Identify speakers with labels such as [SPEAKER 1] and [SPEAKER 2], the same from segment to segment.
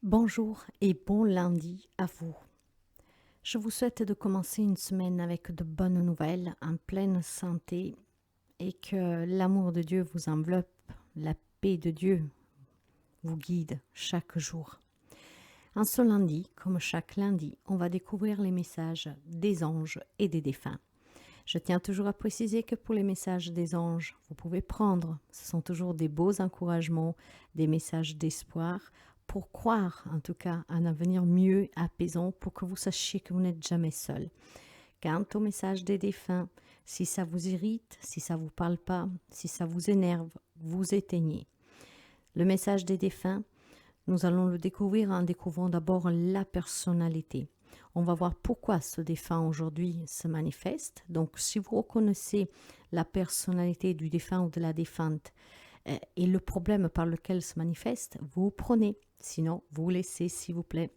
[SPEAKER 1] Bonjour et bon lundi à vous. Je vous souhaite de commencer une semaine avec de bonnes nouvelles, en pleine santé et que l'amour de Dieu vous enveloppe, la paix de Dieu vous guide chaque jour. En ce lundi, comme chaque lundi, on va découvrir les messages des anges et des défunts. Je tiens toujours à préciser que pour les messages des anges, vous pouvez prendre, ce sont toujours des beaux encouragements, des messages d'espoir, pour croire en tout cas à un avenir mieux, apaisant, pour que vous sachiez que vous n'êtes jamais seul. Quant au message des défunts, si ça vous irrite, si ça ne vous parle pas, si ça vous énerve, vous éteignez. Le message des défunts, nous allons le découvrir en découvrant d'abord la personnalité. On va voir pourquoi ce défunt aujourd'hui se manifeste. Donc, si vous reconnaissez la personnalité du défunt ou de la défunte et le problème par lequel se manifeste, vous prenez. Sinon, vous laissez, s'il vous plaît.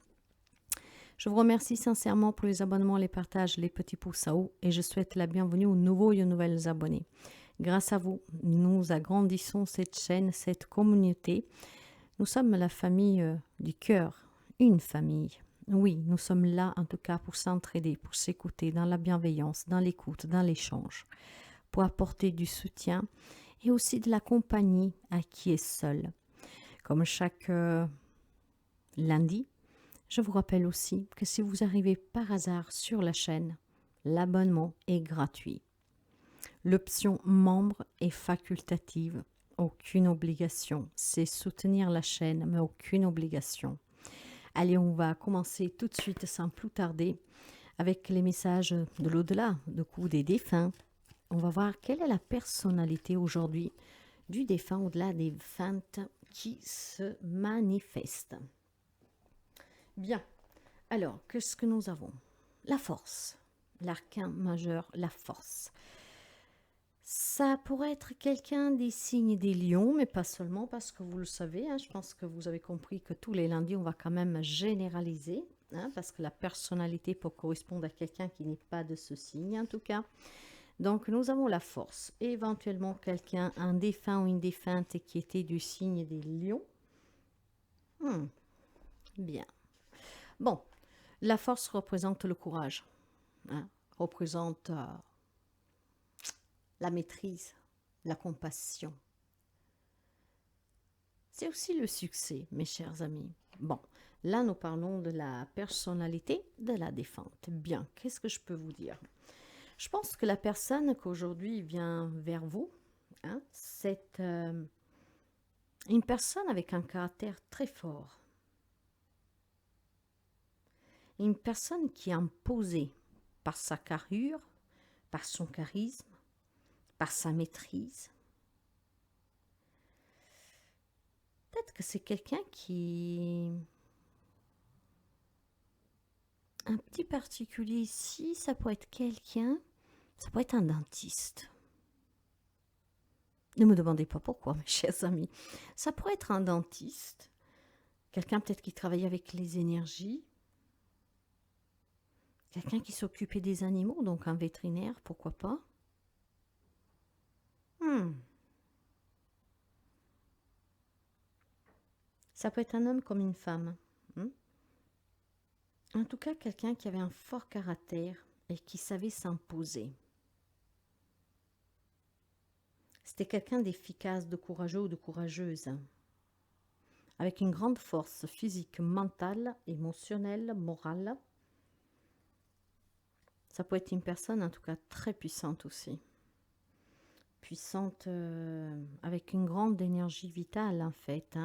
[SPEAKER 1] Je vous remercie sincèrement pour les abonnements, les partages, les petits pouces à haut et je souhaite la bienvenue aux nouveaux et aux nouvelles abonnés. Grâce à vous, nous agrandissons cette chaîne, cette communauté. Nous sommes la famille du cœur, une famille. Oui, nous sommes là en tout cas pour s'entraider, pour s'écouter dans la bienveillance, dans l'écoute, dans l'échange, pour apporter du soutien et aussi de la compagnie à qui est seul. Comme chaque lundi, je vous rappelle aussi que si vous arrivez par hasard sur la chaîne, l'abonnement est gratuit. L'option membre est facultative, aucune obligation. C'est soutenir la chaîne, mais aucune obligation. Allez, on va commencer tout de suite sans plus tarder avec les messages de l'au-delà, de coup des défunts. On va voir quelle est la personnalité aujourd'hui du défunt au-delà des défuntes qui se manifeste. Bien, alors, qu'est-ce que nous avons? La force, l'arcane majeur, la force. Ça pourrait être quelqu'un des signes des lions, mais pas seulement parce que vous le savez, je pense que vous avez compris que tous les lundis, on va quand même généraliser, parce que la personnalité peut correspondre à quelqu'un qui n'est pas de ce signe en tout cas. Donc nous avons la force, éventuellement quelqu'un, un défunt ou une défunte qui était du signe des lions. Bien. Bon, la force représente le courage, représente la maîtrise, la compassion. C'est aussi le succès, mes chers amis. Bon, là nous parlons de la personnalité de la défunte. Bien, qu'est-ce que je peux vous dire? Je pense que la personne qu'aujourd'hui vient vers vous, c'est une personne avec un caractère très fort. Une personne qui est imposée par sa carrure, par son charisme, par sa maîtrise. Peut-être que c'est quelqu'un qui un petit particulier ici, ça pourrait être quelqu'un, ça pourrait être un dentiste. Ne me demandez pas pourquoi, mes chers amis. Ça pourrait être un dentiste, quelqu'un peut-être qui travaille avec les énergies, quelqu'un qui s'occupait des animaux, donc un vétérinaire, pourquoi pas. Ça peut être un homme comme une femme. En tout cas, quelqu'un qui avait un fort caractère et qui savait s'imposer. C'était quelqu'un d'efficace, de courageux ou de courageuse, avec une grande force physique, mentale, émotionnelle, morale. Ça peut être une personne, en tout cas, très puissante aussi. Puissante avec une grande énergie vitale, en fait.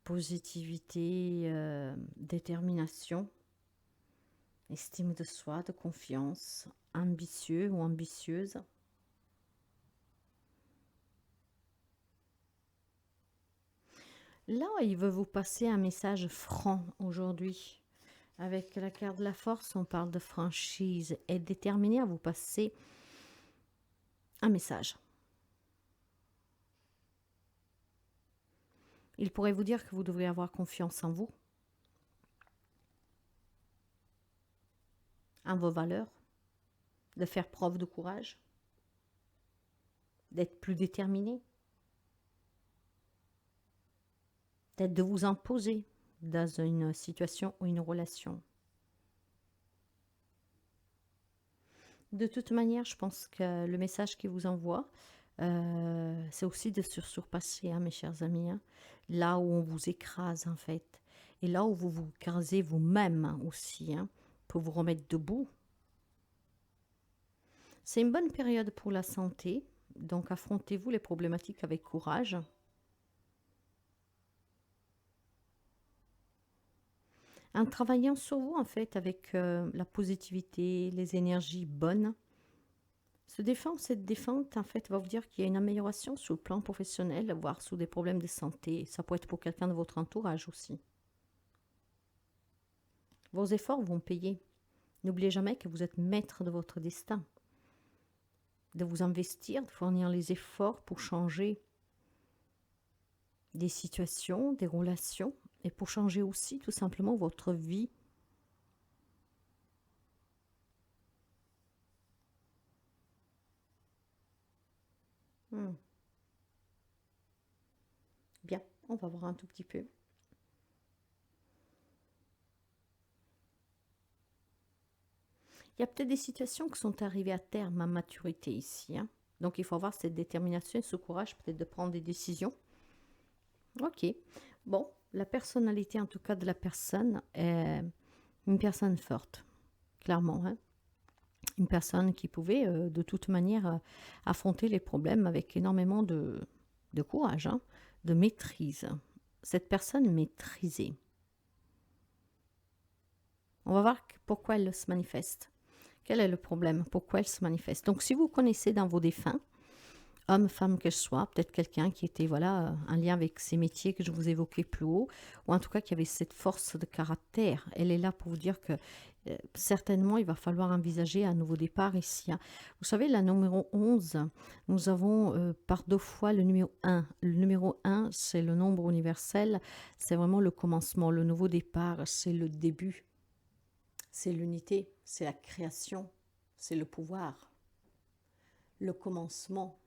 [SPEAKER 1] Positivité, détermination, estime de soi, de confiance, ambitieux ou ambitieuse. Là, il veut vous passer un message franc aujourd'hui. Avec la carte de la force, on parle de franchise. Être déterminé à vous passer un message. Il pourrait vous dire que vous devrez avoir confiance en vous, en vos valeurs, de faire preuve de courage, d'être plus déterminé, peut-être de vous imposer, dans une situation ou une relation. De toute manière, je pense que le message qu'il vous envoie, c'est aussi de se surpasser, hein, mes chers amis, hein. Là où on vous écrase, en fait. Et là où vous vous écrasez vous-même hein, aussi, hein, pour vous remettre debout. C'est une bonne période pour la santé. Donc, affrontez-vous les problématiques avec courage. En travaillant sur vous, en fait, avec la positivité, les énergies bonnes. Cette défense, en fait, va vous dire qu'il y a une amélioration sur le plan professionnel, voire sur des problèmes de santé. Ça peut être pour quelqu'un de votre entourage aussi. Vos efforts vont payer. N'oubliez jamais que vous êtes maître de votre destin. De vous investir, de fournir les efforts pour changer des situations, des relations, et pour changer aussi tout simplement votre vie. Hmm. Bien, on va voir un tout petit peu. Il y a peut-être des situations qui sont arrivées à terme, à maturité ici, hein. Donc il faut avoir cette détermination et ce courage peut-être de prendre des décisions. Ok. Bon, la personnalité en tout cas de la personne est une personne forte, clairement, hein. Une personne qui pouvait de toute manière affronter les problèmes avec énormément de courage, hein, de maîtrise. Cette personne maîtrisée. On va voir pourquoi elle se manifeste. Quel est le problème? Pourquoi elle se manifeste? Donc si vous connaissez dans vos défunts, homme, femme que je sois, peut-être quelqu'un qui était voilà en lien avec ces métiers que je vous évoquais plus haut, ou en tout cas qui avait cette force de caractère. Elle est là pour vous dire que certainement il va falloir envisager un nouveau départ ici, hein. Vous savez, la numéro 11, nous avons par deux fois le numéro 1. Le numéro 1, c'est le nombre universel, c'est vraiment le commencement, le nouveau départ, c'est le début, c'est l'unité, c'est la création, c'est le pouvoir, le commencement.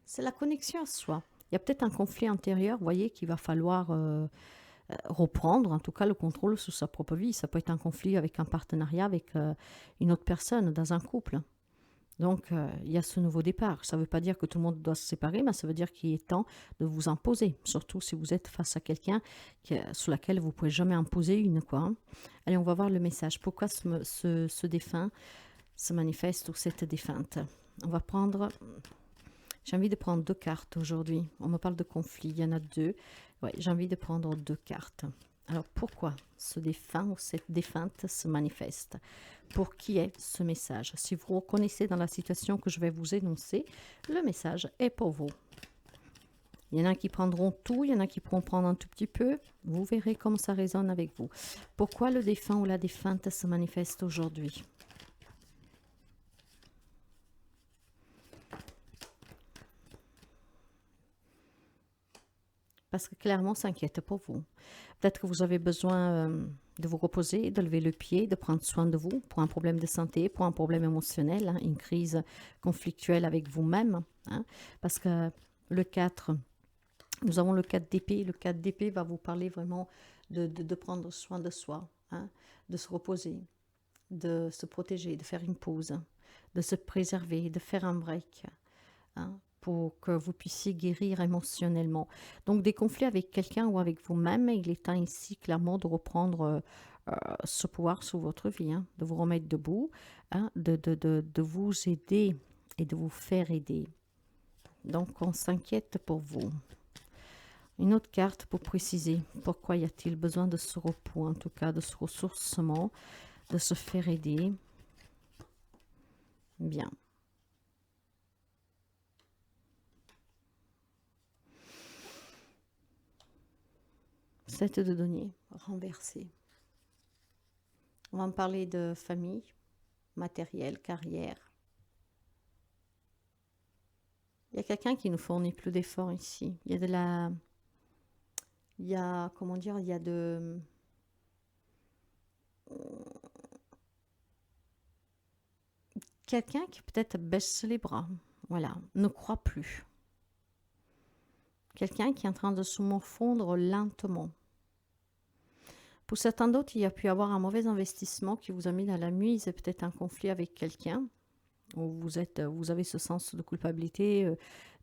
[SPEAKER 1] C'est la connexion à soi. Il y a peut-être un conflit intérieur, vous voyez, qu'il va falloir reprendre, en tout cas le contrôle sur sa propre vie. Ça peut être un conflit avec un partenariat, avec une autre personne, dans un couple. Donc, il y a ce nouveau départ. Ça ne veut pas dire que tout le monde doit se séparer, mais ça veut dire qu'il est temps de vous imposer. Surtout si vous êtes face à quelqu'un sur laquelle vous ne pouvez jamais imposer une, quoi, hein. Allez, on va voir le message. Pourquoi ce défunt se manifeste ou cette défunte? On va prendre... J'ai envie de prendre deux cartes aujourd'hui. On me parle de conflit, il y en a deux. Ouais, j'ai envie de prendre deux cartes. Alors pourquoi ce défunt ou cette défunte se manifeste? Pour qui est ce message? Si vous reconnaissez dans la situation que je vais vous énoncer, le message est pour vous. Il y en a qui prendront tout, il y en a qui pourront prendre un tout petit peu. Vous verrez comment ça résonne avec vous. Pourquoi le défunt ou la défunte se manifeste aujourd'hui? Parce que clairement, on s'inquiète pour vous. Peut-être que vous avez besoin de vous reposer, de lever le pied, de prendre soin de vous pour un problème de santé, pour un problème émotionnel, hein, une crise conflictuelle avec vous-même, hein. Parce que le 4, nous avons le 4 d'épée. Le 4 d'épée va vous parler vraiment de prendre soin de soi, hein, de se reposer, de se protéger, de faire une pause, de se préserver, de faire un break, hein, pour que vous puissiez guérir émotionnellement. Donc des conflits avec quelqu'un ou avec vous-même, il est temps ici clairement de reprendre ce pouvoir sur votre vie, hein, de vous remettre debout, hein, de vous aider et de vous faire aider. Donc on s'inquiète pour vous. Une autre carte pour préciser pourquoi y a-t-il besoin de ce repos, en tout cas de ce ressourcement, de se faire aider. Bien. 7 de denier renversé. On va me parler de famille, matériel, carrière. Il y a quelqu'un qui nous fournit plus d'efforts ici. Il y a de la... Il y a, comment dire, il y a de... Quelqu'un qui peut-être baisse les bras, voilà, ne croit plus. Quelqu'un qui est en train de se morfondre lentement. Pour certains d'autres, il y a pu avoir un mauvais investissement qui vous a mis dans la mise et peut-être un conflit avec quelqu'un, où vous avez ce sens de culpabilité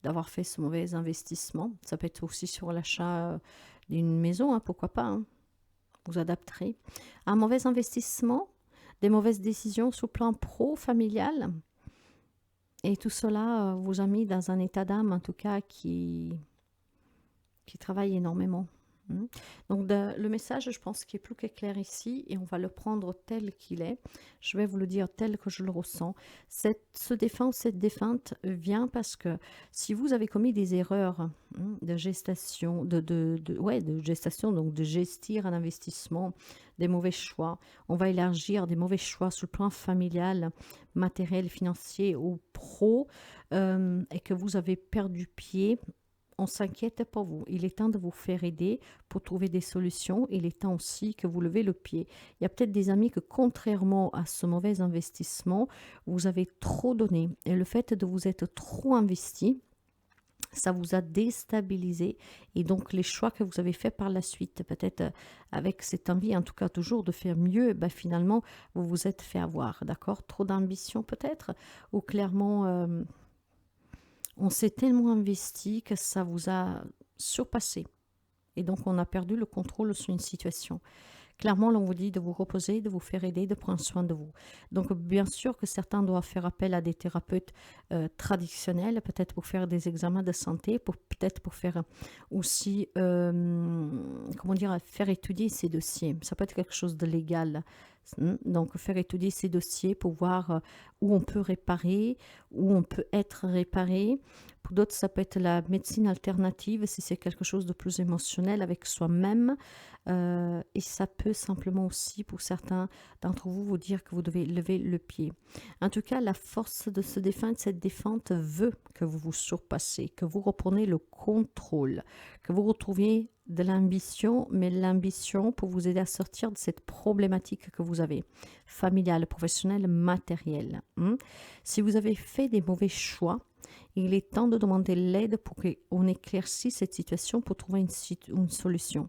[SPEAKER 1] d'avoir fait ce mauvais investissement. Ça peut être aussi sur l'achat d'une maison, hein, pourquoi pas, hein, vous adapterez. Un mauvais investissement, des mauvaises décisions sur le plan pro-familial, et tout cela vous a mis dans un état d'âme, en tout cas, qui travaille énormément. Donc le message, je pense, qui est plus que clair ici, et on va le prendre tel qu'il est. Je vais vous le dire tel que je le ressens. Cette défunte vient parce que si vous avez commis des erreurs de gestation, de gestation, donc de gestir un investissement, des mauvais choix, on va élargir des mauvais choix sur le plan familial, matériel, financier ou pro, et que vous avez perdu pied. On s'inquiète pour vous. Il est temps de vous faire aider pour trouver des solutions. Il est temps aussi que vous levez le pied. Il y a peut-être des amis que, contrairement à ce mauvais investissement, vous avez trop donné. Et le fait de vous être trop investi, ça vous a déstabilisé. Et donc, les choix que vous avez faits par la suite, peut-être avec cette envie, en tout cas toujours de faire mieux, ben, finalement, vous vous êtes fait avoir. D'accord? Trop d'ambition peut-être? Ou clairement... on s'est tellement investi que ça vous a surpassé. Et donc, on a perdu le contrôle sur une situation. Clairement, l'on vous dit de vous reposer, de vous faire aider, de prendre soin de vous. Donc, bien sûr que certains doivent faire appel à des thérapeutes traditionnels, peut-être pour faire des examens de santé, peut-être pour faire aussi, comment dire, faire étudier ces dossiers. Ça peut être quelque chose de légal. Donc, faire étudier ces dossiers pour voir où on peut réparer, où on peut être réparé. Pour d'autres, ça peut être la médecine alternative, si c'est quelque chose de plus émotionnel avec soi-même. Et ça peut simplement aussi, pour certains d'entre vous, vous dire que vous devez lever le pied. En tout cas, la force de se défendre, cette défente veut que vous vous surpassez, que vous reprenez le contrôle, que vous retrouviez de l'ambition, mais l'ambition pour vous aider à sortir de cette problématique que vous avez, familiale, professionnelle, matérielle. Si vous avez fait des mauvais choix, il est temps de demander l'aide pour qu'on éclaircisse cette situation pour trouver une solution.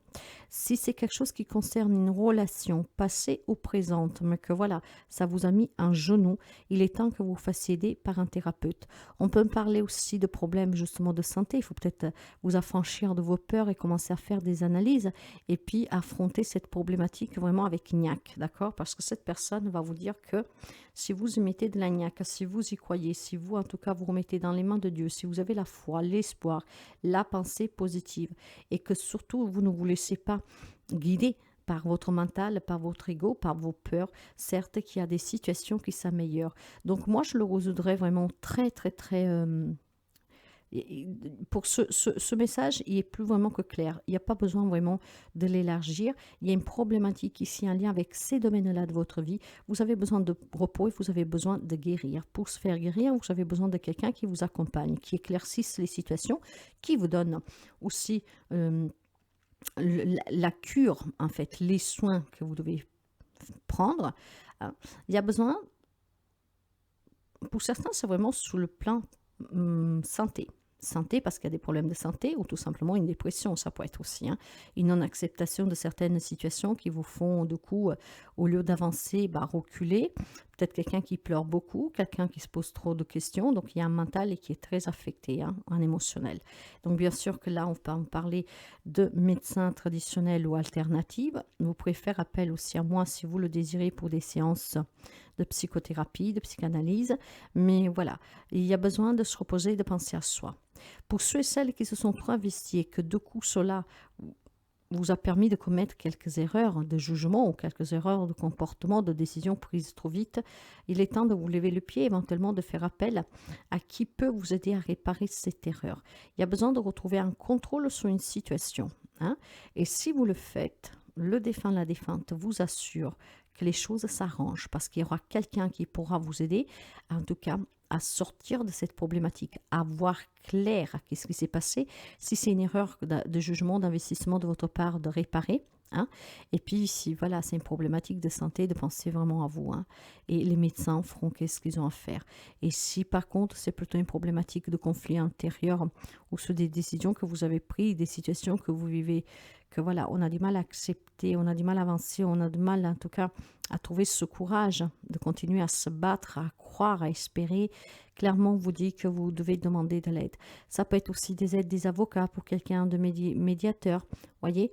[SPEAKER 1] Si c'est quelque chose qui concerne une relation passée ou présente, mais que voilà, ça vous a mis un genou, il est temps que vous vous fassiez aider par un thérapeute. On peut parler aussi de problèmes justement de santé. Il faut peut-être vous affranchir de vos peurs et commencer à faire des analyses et puis affronter cette problématique vraiment avec niaque, d'accord? Parce que cette personne va vous dire que si vous y mettez de la niaque, si vous y croyez, si vous en tout cas vous remettez dans les mains de Dieu, si vous avez la foi, l'espoir, la pensée positive et que surtout vous ne vous laissez pas guider par votre mental, par votre ego, par vos peurs, certes qu'il y a des situations qui s'améliorent. Donc moi je le résoudrais vraiment très très très... pour ce message, il est plus vraiment que clair. Il n'y a pas besoin vraiment de l'élargir. Il y a une problématique ici en lien avec ces domaines-là de votre vie. Vous avez besoin de repos et vous avez besoin de guérir. Pour se faire guérir, vous avez besoin de quelqu'un qui vous accompagne, qui éclaircisse les situations, qui vous donne aussi la cure, en fait, les soins que vous devez prendre. Il y a besoin, pour certains, c'est vraiment sur le plan santé. Santé parce qu'il y a des problèmes de santé ou tout simplement une dépression, ça peut être aussi une non-acceptation de certaines situations qui vous font du coup, au lieu d'avancer, reculer. Peut-être quelqu'un qui pleure beaucoup, quelqu'un qui se pose trop de questions, donc il y a un mental et qui est très affecté, en émotionnel. Donc bien sûr que là, on peut parler de médecins traditionnels ou alternatifs. Vous pouvez faire appel aussi à moi si vous le désirez pour des séances de psychothérapie, de psychanalyse, mais voilà, il y a besoin de se reposer et de penser à soi. Pour ceux et celles qui se sont trop investis et que de coup cela vous a permis de commettre quelques erreurs de jugement ou quelques erreurs de comportement, de décision prises trop vite, il est temps de vous lever le pied, éventuellement de faire appel à qui peut vous aider à réparer cette erreur. Il y a besoin de retrouver un contrôle sur une situation. Et si vous le faites, le défunt, la défunte vous assure que les choses s'arrangent parce qu'il y aura quelqu'un qui pourra vous aider, en tout cas, à sortir de cette problématique, à voir clair qu'est-ce qui s'est passé. Si c'est une erreur de jugement, d'investissement de votre part, de réparer, Hein. Et puis, si voilà, c'est une problématique de santé, de penser vraiment à vous. Hein. Et les médecins feront qu'est-ce qu'ils ont à faire. Et si par contre, c'est plutôt une problématique de conflit intérieur ou sur des décisions que vous avez prises, des situations que vous vivez, que voilà, on a du mal à accepter, on a du mal à avancer, on a du mal en tout cas à trouver ce courage de continuer à se battre, à croire, à espérer, clairement, on vous dit que vous devez demander de l'aide. Ça peut être aussi des aides des avocats pour quelqu'un de médiateur. Voyez,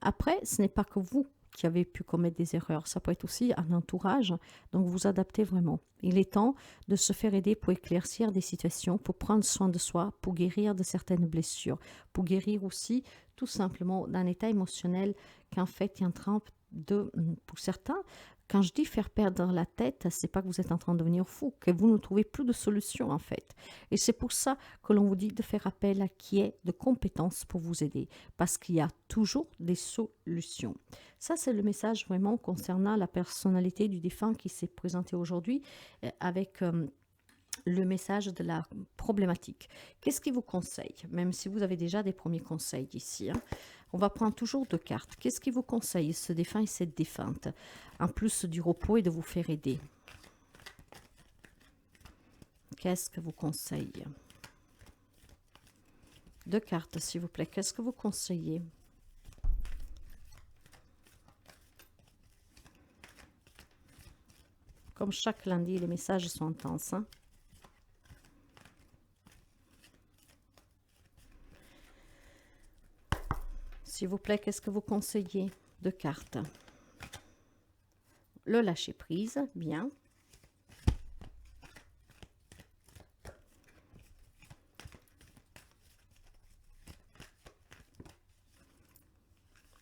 [SPEAKER 1] après, ce n'est pas que vous qui avez pu commettre des erreurs, ça peut être aussi un entourage, donc vous adaptez vraiment. Il est temps de se faire aider pour éclaircir des situations, pour prendre soin de soi, pour guérir de certaines blessures, pour guérir aussi tout simplement d'un état émotionnel qu'en fait il est en train de, pour certains, quand je dis faire perdre la tête, c'est pas que vous êtes en train de devenir fou, que vous ne trouvez plus de solution en fait. Et c'est pour ça que l'on vous dit de faire appel à qui est de compétences pour vous aider, parce qu'il y a toujours des solutions. Ça, c'est le message vraiment concernant la personnalité du défunt qui s'est présenté aujourd'hui avec le message de la problématique. Qu'est-ce qu'il vous conseille? Même si vous avez déjà des premiers conseils ici. Hein. On va prendre toujours 2 cartes. Qu'est-ce qu'il vous conseille, ce défunt et cette défunte? En plus du repos et de vous faire aider. Qu'est-ce que vous conseille? 2 cartes, s'il vous plaît. Qu'est-ce que vous conseillez? Comme chaque lundi, les messages sont intenses. Hein? S'il vous plaît, qu'est-ce que vous conseillez? 2 cartes. Le lâcher prise, bien.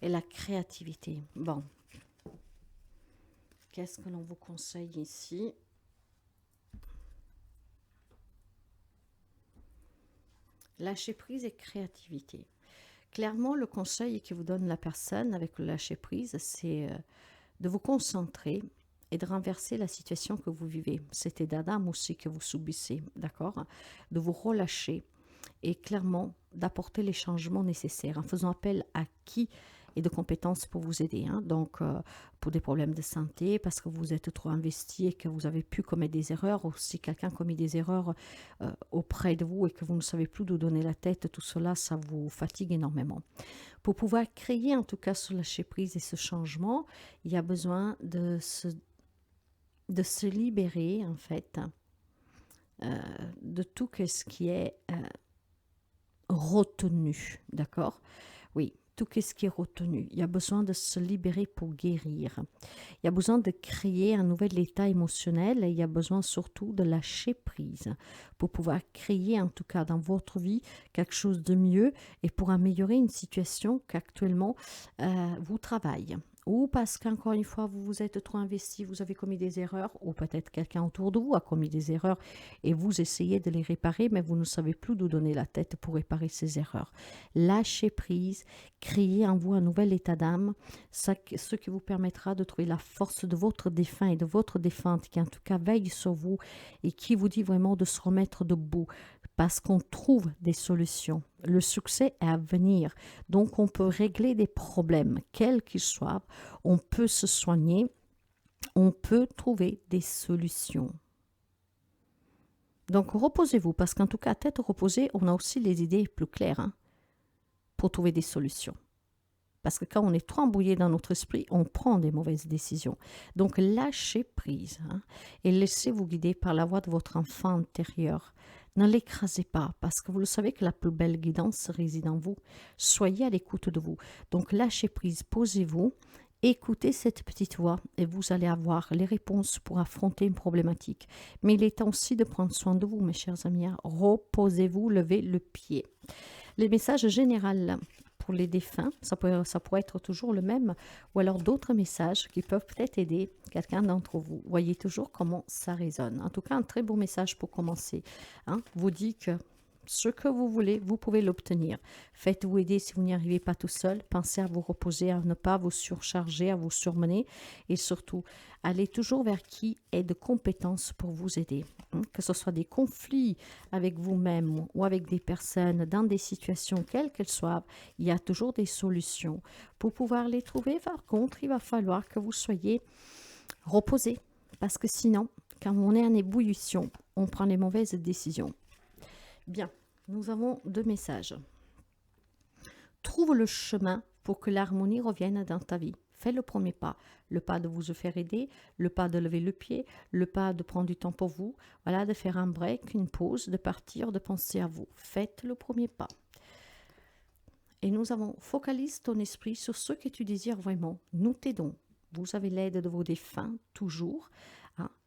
[SPEAKER 1] Et la créativité. Bon. Qu'est-ce que l'on vous conseille ici? Lâcher prise et créativité. Clairement, le conseil que vous donne la personne avec le lâcher prise, c'est de vous concentrer et de renverser la situation que vous vivez. Cet état d'âme aussi que vous subissez, d'accord? De vous relâcher et clairement d'apporter les changements nécessaires en faisant appel à qui et de compétences pour vous aider. Hein. Donc, pour des problèmes de santé, parce que vous êtes trop investi et que vous avez pu commettre des erreurs, ou si quelqu'un commet des erreurs auprès de vous et que vous ne savez plus d'où donner la tête, tout cela, ça vous fatigue énormément. Pour pouvoir créer en tout cas ce lâcher-prise et ce changement, il y a besoin de se libérer en fait de tout ce qui est retenu, d'accord? Oui, tout ce qui est retenu. Il y a besoin de se libérer pour guérir. Il y a besoin de créer un nouvel état émotionnel et il y a besoin surtout de lâcher prise pour pouvoir créer en tout cas dans votre vie quelque chose de mieux et pour améliorer une situation qu'actuellement vous travaillez. Ou parce qu'encore une fois, vous vous êtes trop investi, vous avez commis des erreurs, ou peut-être quelqu'un autour de vous a commis des erreurs et vous essayez de les réparer, mais vous ne savez plus d'où donner la tête pour réparer ces erreurs. Lâchez prise, créez en vous un nouvel état d'âme, ce qui vous permettra de trouver la force de votre défunt et de votre défunte qui en tout cas veille sur vous et qui vous dit vraiment de se remettre debout parce qu'on trouve des solutions. Le succès est à venir, donc on peut régler des problèmes, quels qu'ils soient, on peut se soigner, on peut trouver des solutions. Donc reposez-vous, parce qu'en tout cas, tête reposée, on a aussi les idées plus claires hein, pour trouver des solutions. Parce que quand on est trop embrouillé dans notre esprit, on prend des mauvaises décisions. Donc lâchez prise hein, et laissez-vous guider par la voix de votre enfant intérieur. Ne l'écrasez pas, parce que vous le savez que la plus belle guidance réside en vous. Soyez à l'écoute de vous. Donc lâchez prise, posez-vous, écoutez cette petite voix et vous allez avoir les réponses pour affronter une problématique. Mais il est temps aussi de prendre soin de vous, mes chers amis. Reposez-vous, levez le pied. Les messages généraux pour les défunts, ça pourrait être toujours le même, ou alors d'autres messages qui peuvent peut-être aider quelqu'un d'entre vous. Voyez toujours comment ça résonne. En tout cas, un très beau message pour commencer. Hein, vous dit que Ce que vous voulez, vous pouvez l'obtenir. Faites-vous aider si vous n'y arrivez pas tout seul. Pensez à vous reposer, à ne pas vous surcharger, à vous surmener. Et surtout, allez toujours vers qui est de compétence pour vous aider. Que ce soit des conflits avec vous-même ou avec des personnes dans des situations quelles qu'elles soient, il y a toujours des solutions. Pour pouvoir les trouver, par contre, il va falloir que vous soyez reposé. Parce que sinon, quand on est en ébullition, on prend les mauvaises décisions. Bien, nous avons 2 messages. Trouve le chemin pour que l'harmonie revienne dans ta vie. Fais le premier pas. Le pas de vous faire aider, le pas de lever le pied, le pas de prendre du temps pour vous. Voilà, de faire un break, une pause, de partir, de penser à vous. Faites le premier pas. Et nous avons focalise ton esprit sur ce que tu désires vraiment. Nous t'aidons. Vous avez l'aide de vos défunts, toujours.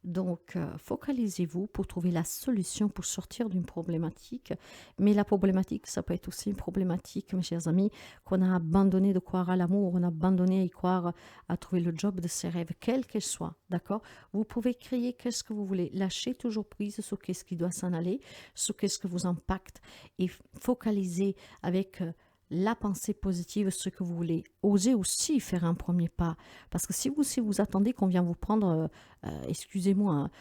[SPEAKER 1] Donc, focalisez-vous pour trouver la solution pour sortir d'une problématique. Mais la problématique, ça peut être aussi une problématique, mes chers amis, qu'on a abandonné de croire à l'amour, on a abandonné à y croire, à trouver le job de ses rêves, quel qu'il soit, d'accord? Vous pouvez créer qu'est-ce que vous voulez. Lâchez toujours prise sur qu'est-ce qui doit s'en aller, sur qu'est-ce que vous impacte et focalisez avec la pensée positive, ce que vous voulez. Osez aussi faire un premier pas. Parce que si vous attendez qu'on vienne vous prendre, excusez-moi,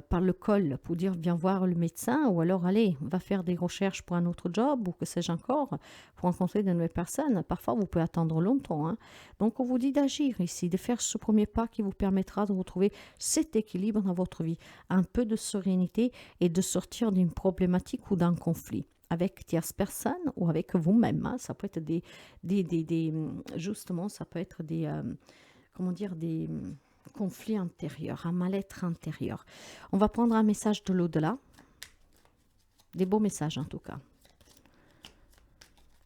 [SPEAKER 1] par le col pour dire viens voir le médecin, ou alors allez, va faire des recherches pour un autre job, ou que sais-je encore, pour rencontrer de nouvelles personnes, parfois vous pouvez attendre longtemps. Donc on vous dit d'agir ici, de faire ce premier pas qui vous permettra de retrouver cet équilibre dans votre vie, un peu de sérénité et de sortir d'une problématique ou d'un conflit avec tierces personnes ou avec vous-même. Ça peut être justement, ça peut être des conflits intérieurs, un mal-être intérieur. On va prendre un message de l'au-delà. Des beaux messages en tout cas.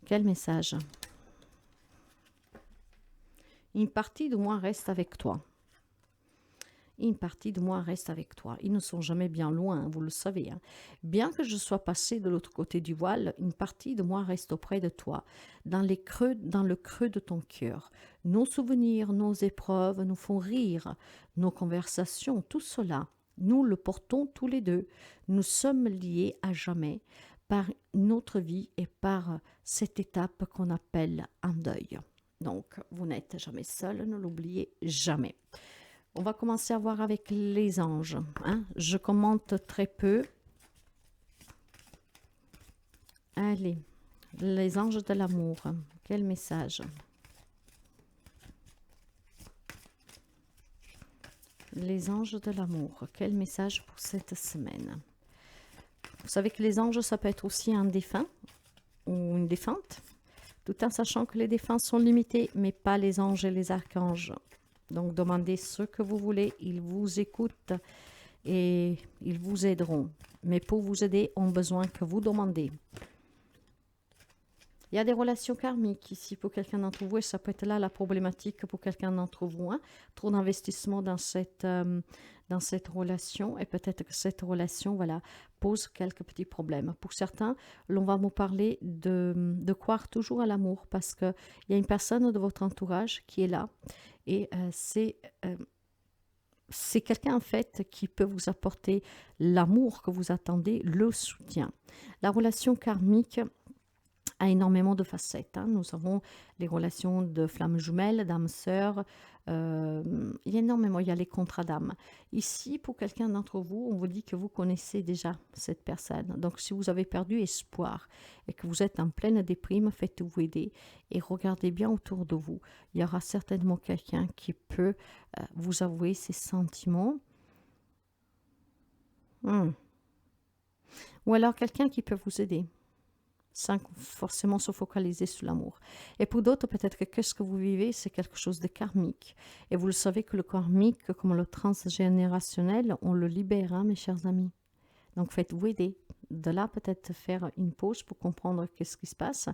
[SPEAKER 1] Quel message? Une partie de moi reste avec toi. Une partie de moi reste avec toi. Ils ne sont jamais bien loin, vous le savez. Bien que je sois passé de l'autre côté du voile, une partie de moi reste auprès de toi, dans le creux de ton cœur. Nos souvenirs, nos épreuves nous font rire, nos conversations, tout cela, nous le portons tous les deux. Nous sommes liés à jamais par notre vie et par cette étape qu'on appelle un deuil. Donc, vous n'êtes jamais seul, ne l'oubliez jamais. On va commencer à voir avec les anges. Je commente très peu. Allez, les anges de l'amour. Quel message? Les anges de l'amour. Quel message pour cette semaine? Vous savez que les anges, ça peut être aussi un défunt ou une défunte, tout en sachant que les défunts sont limités, mais pas les anges et les archanges. Donc, demandez ce que vous voulez, ils vous écoutent et ils vous aideront. Mais pour vous aider, ont besoin que vous demandez. Il y a des relations karmiques ici pour quelqu'un d'entre vous et ça peut être là la problématique pour quelqu'un d'entre vous. Trop d'investissement dans cette relation et peut-être que cette relation pose quelques petits problèmes. Pour certains, l'on va vous parler de croire toujours à l'amour parce qu'il y a une personne de votre entourage qui est là. Et c'est quelqu'un en fait qui peut vous apporter l'amour que vous attendez, le soutien. La relation karmique a énormément de facettes. Nous avons les relations de flammes jumelles, d'âmes sœurs. Il y a énormément, il y a les contrats d'âme. Ici, pour quelqu'un d'entre vous, on vous dit que vous connaissez déjà cette personne. Donc, si vous avez perdu espoir et que vous êtes en pleine déprime, faites-vous aider et regardez bien autour de vous. Il y aura certainement quelqu'un qui peut vous avouer ses sentiments. Ou alors quelqu'un qui peut vous aider, sans forcément se focaliser sur l'amour. Et pour d'autres, peut-être que ce que vous vivez, c'est quelque chose de karmique. Et vous le savez que le karmique, comme le transgénérationnel, on le libère, mes chers amis. Donc, faites-vous aider. De là, peut-être faire une pause pour comprendre qu'est-ce qui se passe.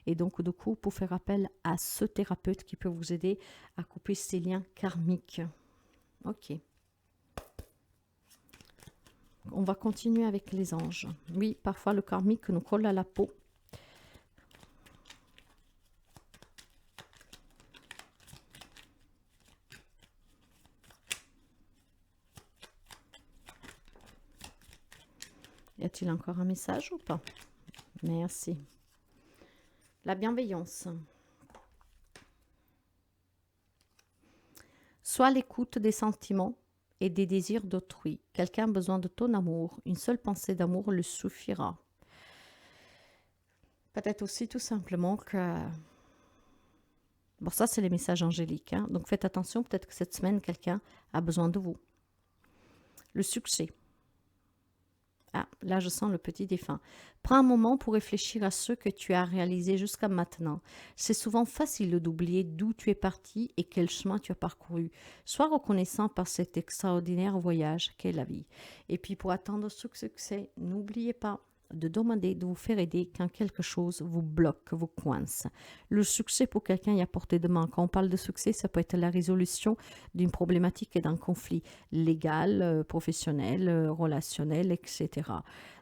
[SPEAKER 1] Et donc, du coup, pour faire appel à ce thérapeute qui peut vous aider à couper ces liens karmiques. Ok. On va continuer avec les anges. Oui, parfois, le karmique nous colle à la peau. Y a-t-il encore un message ou pas? Merci. La bienveillance. Sois à l'écoute des sentiments et des désirs d'autrui. Quelqu'un a besoin de ton amour. Une seule pensée d'amour le suffira. Peut-être aussi tout simplement que... Bon, ça, c'est les messages angéliques. Hein? Donc, faites attention. Peut-être que cette semaine, quelqu'un a besoin de vous. Le succès. Ah, là, je sens le petit défunt. Prends un moment pour réfléchir à ce que tu as réalisé jusqu'à maintenant. C'est souvent facile d'oublier d'où tu es parti et quel chemin tu as parcouru. Sois reconnaissant par cet extraordinaire voyage qu'est la vie. Et puis, pour atteindre ce succès, n'oubliez pas de demander de vous faire aider quand quelque chose vous bloque, vous coince. Le succès pour quelqu'un est à portée de main. Quand on parle de succès, ça peut être la résolution d'une problématique et d'un conflit légal, professionnel, relationnel, etc.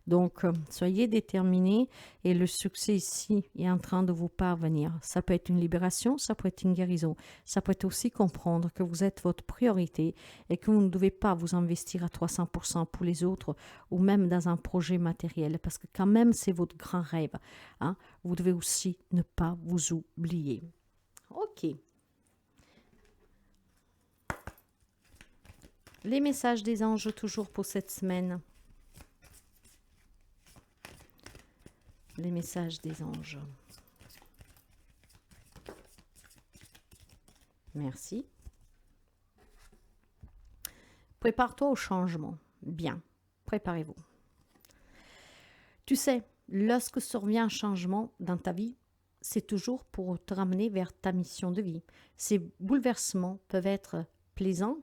[SPEAKER 1] Donc, soyez déterminés et le succès ici est en train de vous parvenir. Ça peut être une libération, ça peut être une guérison. Ça peut être aussi comprendre que vous êtes votre priorité et que vous ne devez pas vous investir à 300% pour les autres ou même dans un projet matériel parce que quand même c'est votre grand rêve. Hein? Vous devez aussi ne pas vous oublier. Ok. Les messages des anges toujours pour cette semaine. Les messages des anges. Merci. Prépare-toi au changement. Bien, préparez-vous. Tu sais, lorsque survient un changement dans ta vie, c'est toujours pour te ramener vers ta mission de vie. Ces bouleversements peuvent être plaisants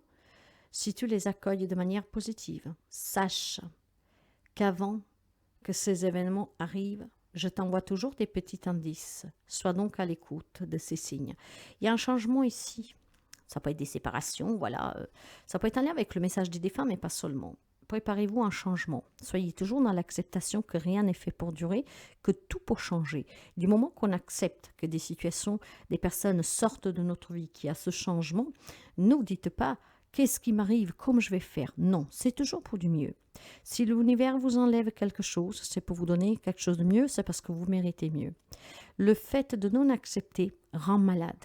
[SPEAKER 1] si tu les accueilles de manière positive. Sache qu'avant que ces événements arrivent, je t'envoie toujours des petits indices. Sois donc à l'écoute de ces signes. Il y a un changement ici. Ça peut être des séparations, voilà. Ça peut être un lien avec le message des défunts, mais pas seulement. Préparez-vous à un changement. Soyez toujours dans l'acceptation que rien n'est fait pour durer, que tout peut changer. Du moment qu'on accepte que des situations, des personnes sortent de notre vie, qu'il y a ce changement, ne vous dites pas qu'est-ce qui m'arrive, comment je vais faire. Non, c'est toujours pour du mieux. Si l'univers vous enlève quelque chose, c'est pour vous donner quelque chose de mieux, c'est parce que vous méritez mieux. Le fait de non accepter rend malade.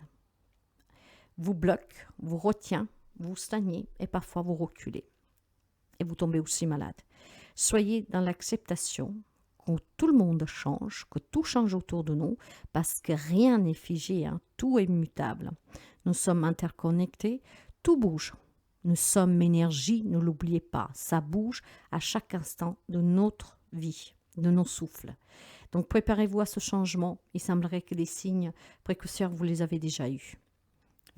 [SPEAKER 1] Vous bloque, vous retient, vous stagnez et parfois vous reculez. Et vous tombez aussi malade. Soyez dans l'acceptation que tout le monde change, que tout change autour de nous, parce que rien n'est figé, hein, tout est mutable. Nous sommes interconnectés, tout bouge. Nous sommes énergie, ne l'oubliez pas, ça bouge à chaque instant de notre vie, de nos souffles. Donc préparez-vous à ce changement, il semblerait que les signes précurseurs, vous les avez déjà eus.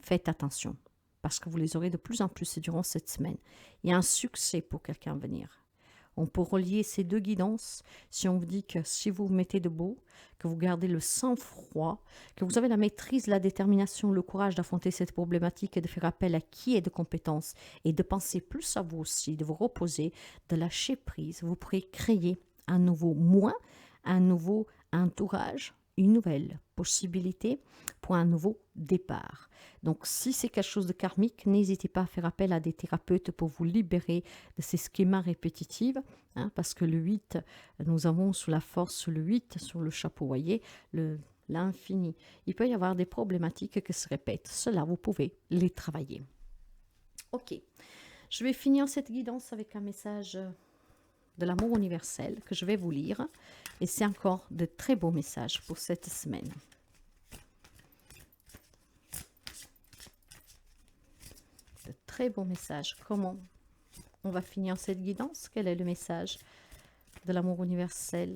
[SPEAKER 1] Faites attention, parce que vous les aurez de plus en plus durant cette semaine. Il y a un succès pour quelqu'un à venir. On peut relier ces deux guidances si on vous dit que si vous vous mettez debout, que vous gardez le sang-froid, que vous avez la maîtrise, la détermination, le courage d'affronter cette problématique et de faire appel à qui est de compétences et de penser plus à vous aussi, de vous reposer, de lâcher prise, vous pourrez créer un nouveau moi, un nouveau entourage, une nouvelle possibilité pour un nouveau départ. Donc, si c'est quelque chose de karmique, n'hésitez pas à faire appel à des thérapeutes pour vous libérer de ces schémas répétitifs, hein, parce que le 8, nous avons sous la force le 8 sur le chapeau, voyez, l'infini. Il peut y avoir des problématiques qui se répètent. Cela, vous pouvez les travailler. Ok, je vais finir cette guidance avec un message de l'amour universel que je vais vous lire. Et c'est encore de très beaux messages pour cette semaine. De très beaux messages. Comment on va finir cette guidance? Quel est le message de l'amour universel?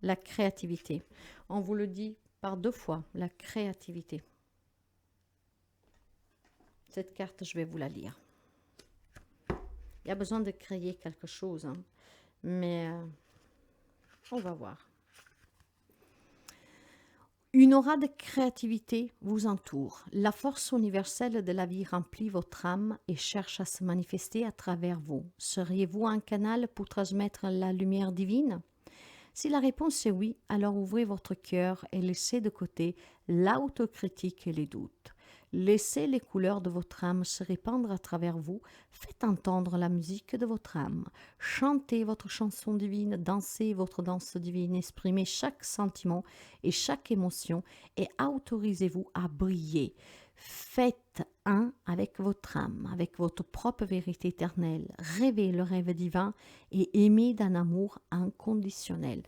[SPEAKER 1] La créativité. On vous le dit par 2 fois, la créativité. Cette carte, je vais vous la lire. Il y a besoin de créer quelque chose, hein, mais on va voir. Une aura de créativité vous entoure. La force universelle de la vie remplit votre âme et cherche à se manifester à travers vous. Seriez-vous un canal pour transmettre la lumière divine? Si la réponse est oui, alors ouvrez votre cœur et laissez de côté l'autocritique et les doutes. Laissez les couleurs de votre âme se répandre à travers vous. Faites entendre la musique de votre âme. Chantez votre chanson divine, dansez votre danse divine, exprimez chaque sentiment et chaque émotion et autorisez-vous à briller. Faites un avec votre âme, avec votre propre vérité éternelle. Rêvez le rêve divin et aimez d'un amour inconditionnel.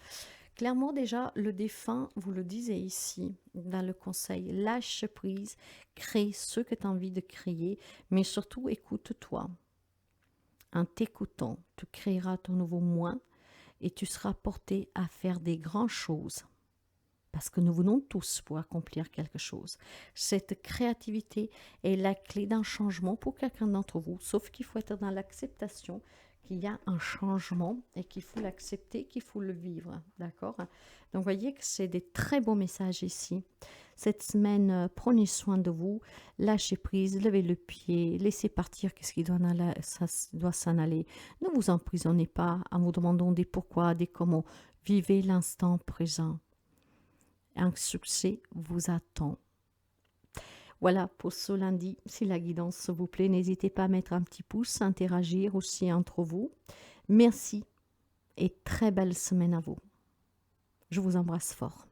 [SPEAKER 1] Clairement, déjà, le défunt vous le disait ici, dans le conseil, lâche prise, crée ce que tu as envie de créer, mais surtout écoute-toi. En t'écoutant, tu créeras ton nouveau moi et tu seras porté à faire des grandes choses. Parce que nous venons tous pour accomplir quelque chose. Cette créativité est la clé d'un changement pour quelqu'un d'entre vous, sauf qu'il faut être dans l'acceptation qu'il y a un changement et qu'il faut l'accepter, qu'il faut le vivre. D'accord? Donc, voyez que c'est des très beaux messages ici. Cette semaine, prenez soin de vous, lâchez prise, levez le pied, laissez partir ce qui doit s'en aller. Ne vous emprisonnez pas en vous demandant des pourquoi, des comment. Vivez l'instant présent. Un succès vous attend. Voilà pour ce lundi. Si la guidance vous plaît, n'hésitez pas à mettre un petit pouce, interagir aussi entre vous. Merci et très belle semaine à vous. Je vous embrasse fort.